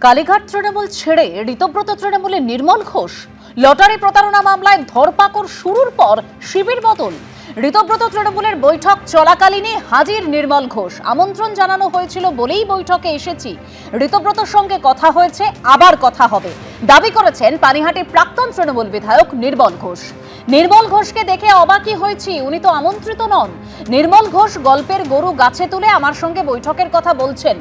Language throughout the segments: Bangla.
কালীঘাট তৃণমূল ছেড়ে ঋতব্রত তৃণমূলে নির্মল ঘোষ। লটারি প্রতারণা মামলায় ধরপাকড় শুরুর পর শিবির বদল। ঋতব্রত তৃণমূলের বৈঠক চলাকালীনই হাজির নির্মল ঘোষ। আমন্ত্রণ জানানো হয়েছিল বলেই বৈঠকে এসেছি। ঋতব্রতর সঙ্গে কথা হয়েছে, আবার কথা হবে, দাবি করেছেন পানিহাটির প্রাক্তন তৃণমূল বিধায়ক নির্মল ঘোষ। নির্মল ঘোষকে দেখে অবাকই হয়েছি, উনি তো আমন্ত্রিত নন। নির্মল ঘোষ গল্পের গরু গাছে তুলে আমার সঙ্গে বৈঠকের কথা বলছেন।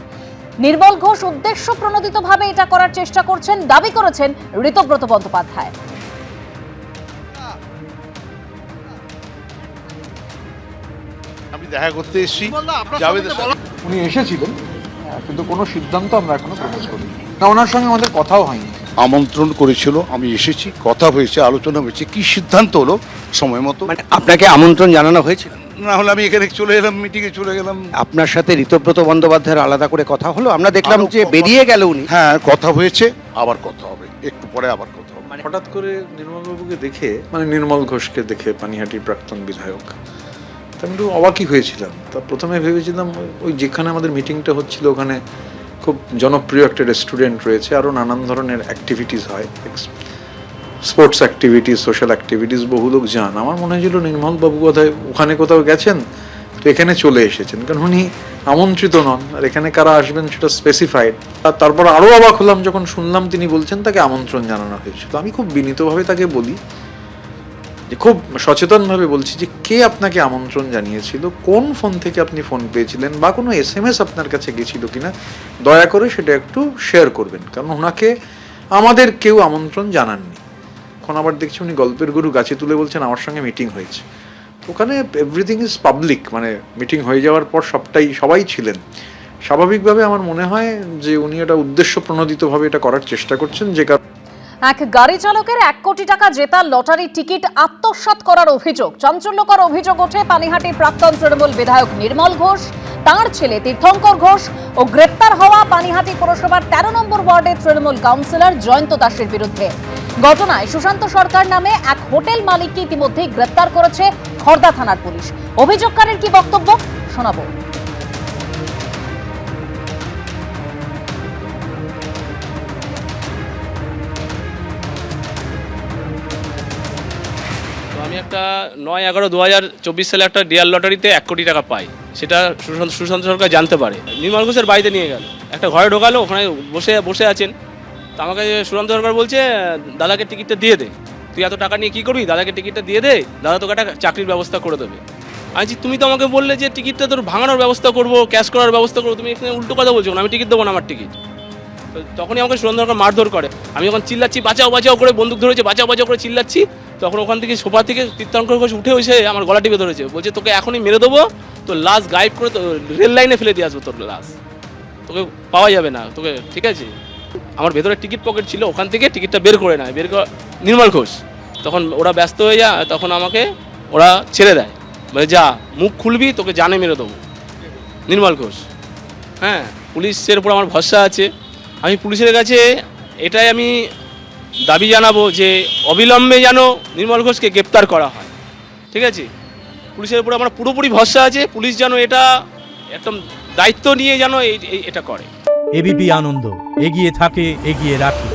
নির্মল ঘোষ উদ্দেশ্য প্রণোদিতভাবে এটা করার চেষ্টা করছেন, দাবি করেছেন ঋতব্রত বন্দ্যোপাধ্যায়। আমি দেখা করতে এসেছি, উনি এসেছিলেন, কিন্তু কোনো সিদ্ধান্ত আমরা এখনো প্রকাশ করিনি না, ওনার সঙ্গে আমাদের কথাও হয়নি। আমন্ত্রণ করেছিল, আমি এসেছি, কথা হয়েছে, আলোচনা হয়েছে, কি সিদ্ধান্ত হলো সময় মতো। মানে আপনাকে আমন্ত্রণ জানানো হয়েছিল? না হলে আমি এখানে চলে এলাম, মিটিংয়ে চলে গেলাম। আপনার সাথে ঋতব্রত বন্দ্যোপাধ্যায়ের আলাদা করে কথা হলো? আমরা দেখলাম যে বেরিয়ে গেল উনি। হ্যাঁ, কথা হয়েছে, আবার কথা হবে, একটু পরে আবার কথা হবে। হঠাৎ করে নির্মলবাবুকে দেখে, মানে নির্মল ঘোষকে দেখে, পানিহাটির প্রাক্তন বিধায়ক, তা আমি একটু অবাকই হয়েছিলাম। তা প্রথমে ভেবেছিলাম ওই যেখানে আমাদের মিটিংটা হচ্ছিল ওখানে খুব জনপ্রিয় একটা রেস্টুরেন্ট রয়েছে, আরও নানান ধরনের অ্যাক্টিভিটিস হয়, স্পোর্টস অ্যাক্টিভিটিস, সোশ্যাল অ্যাক্টিভিটিস, বহু লোক যান। আমার মনে হয়েছিল নির্মলবাবু বোধহয় ওখানে কোথাও গেছেন, তো এখানে চলে এসেছেন, কারণ উনি আমন্ত্রিত নন, আর এখানে কারা আসবেন সেটা স্পেসিফাইড। আর তারপর আরও অবাক হলাম যখন শুনলাম তিনি বলছেন তাকে আমন্ত্রণ জানানো হয়েছিল। আমি খুব বিনীতভাবে তাকে বলি, যে খুব সচেতনভাবে বলছি, যে কে আপনাকে আমন্ত্রণ জানিয়েছিল, কোন ফোন থেকে আপনি ফোন পেয়েছিলেন, বা কোনো SMS আপনার কাছে গেছিল কিনা, দয়া করে সেটা একটু শেয়ার করবেন, কারণ ওনাকে আমাদের কেউ আমন্ত্রণ জানাননি। এখন আবার দেখছি উনি গল্পের গরু গাছে তুলে বলছেন আমার সঙ্গে মিটিং হয়েছে। ওখানে এভরিথিং ইজ পাবলিক, মানে মিটিং হয়ে যাওয়ার পর সবাই ছিলেন। স্বাভাবিকভাবে আমার মনে হয় যে উনি এটা উদ্দেশ্য প্রণোদিতভাবে এটা করার চেষ্টা করছেন। যে এক গাড়ি চালকের 1 কোটি টাকা জেতা লটারি টিকিট আত্মসাৎ করার অভিযোগ। চাঞ্চল্যকর অভিযোগ ওঠে পানিহাটির প্রাক্তন তৃণমূল বিধায়ক নির্মল ঘোষ, তাঁর ছেলে তীর্থঙ্কর ঘোষ ও গ্রেপ্তার হওয়া পানিহাটি পৌরসভার 13 নম্বর ওয়ার্ডের তৃণমূল কাউন্সিলর জয়ন্ত দাসের বিরুদ্ধে। ঘটনায় সুশান্ত সরকার নামে এক হোটেল মালিককে ইতিমধ্যেই গ্রেপ্তার করেছে খড়দা থানার পুলিশ। অভিযোগকারীর কি বক্তব্য শোনাবো। আমি একটা 9/11/2024 সালে একটা ডিয়ার লটারিতে 1 কোটি টাকা পাই। সেটা সুশান্ত সরকার জানতে পারে। নির্মল ঘোষের বাড়িতে নিয়ে গেল, একটা ঘরে ঢোকালো, ওখানে বসে আছেন। তো আমাকে সুশান্ত সরকার বলছে, দাদাকে টিকিটটা দিয়ে দে, তুই এত টাকা নিয়ে কী করবি, দাদাকে টিকিটটা দিয়ে দে, দাদা তোকে একটা চাকরির ব্যবস্থা করে দেবে। আমি বলছি, তুমি তো আমাকে বললে যে টিকিটটা তোর ভাঙানোর ব্যবস্থা করবো, ক্যাশ করার ব্যবস্থা করবো, তুমি এখানে উল্টো কথা বলছো না, আমি টিকিট দেবো না আমার টিকিট। তো তখনই আমাকে সুশান্ত সরকার মারধর করে। আমি যখন চিল্লাচ্ছি, বাঁচাও বাঁচাও করে, বন্দুক ধরেছে, বাঁচাও বাঁচাও করে চিল্লাচ্ছি, তখন ওখান থেকে সোফা থেকে তীর্থঙ্কর ঘোষ উঠে এসে আমার গলা টিপে ধরেছে, বলছে তোকে এখনই মেরে দেবো, তোর লাশ গায়েব করে রেল লাইনে ফেলে দিয়ে আসবো, তোর লাশ তোকে পাওয়া যাবে না তোকে, ঠিক আছে। আমার ভেতরে টিকিট পকেট ছিল, ওখান থেকে টিকিটটা বের করে নেয়, নির্মল ঘোষ। তখন ওরা ব্যস্ত হয়ে যায়, তখন আমাকে ওরা ছেড়ে দেয়, বলে যা মুখ খুলবি তোকে জানে মেরে দেবো। নির্মল ঘোষ, হ্যাঁ, পুলিশের উপর আমার ভরসা আছে। আমি পুলিশের কাছে এটাই আমি দাবি জানাবো যে অবিলম্বে যেন নির্মল ঘোষকে গ্রেপ্তার করা হয়, ঠিক আছে। পুলিশের উপর আমার পুরোপুরি ভরসা আছে, পুলিশ যেন এটা একদম দায়িত্ব নিয়ে যেন এটা করে। এবিপি আনন্দ এগিয়ে থাকে, এগিয়ে রাখে।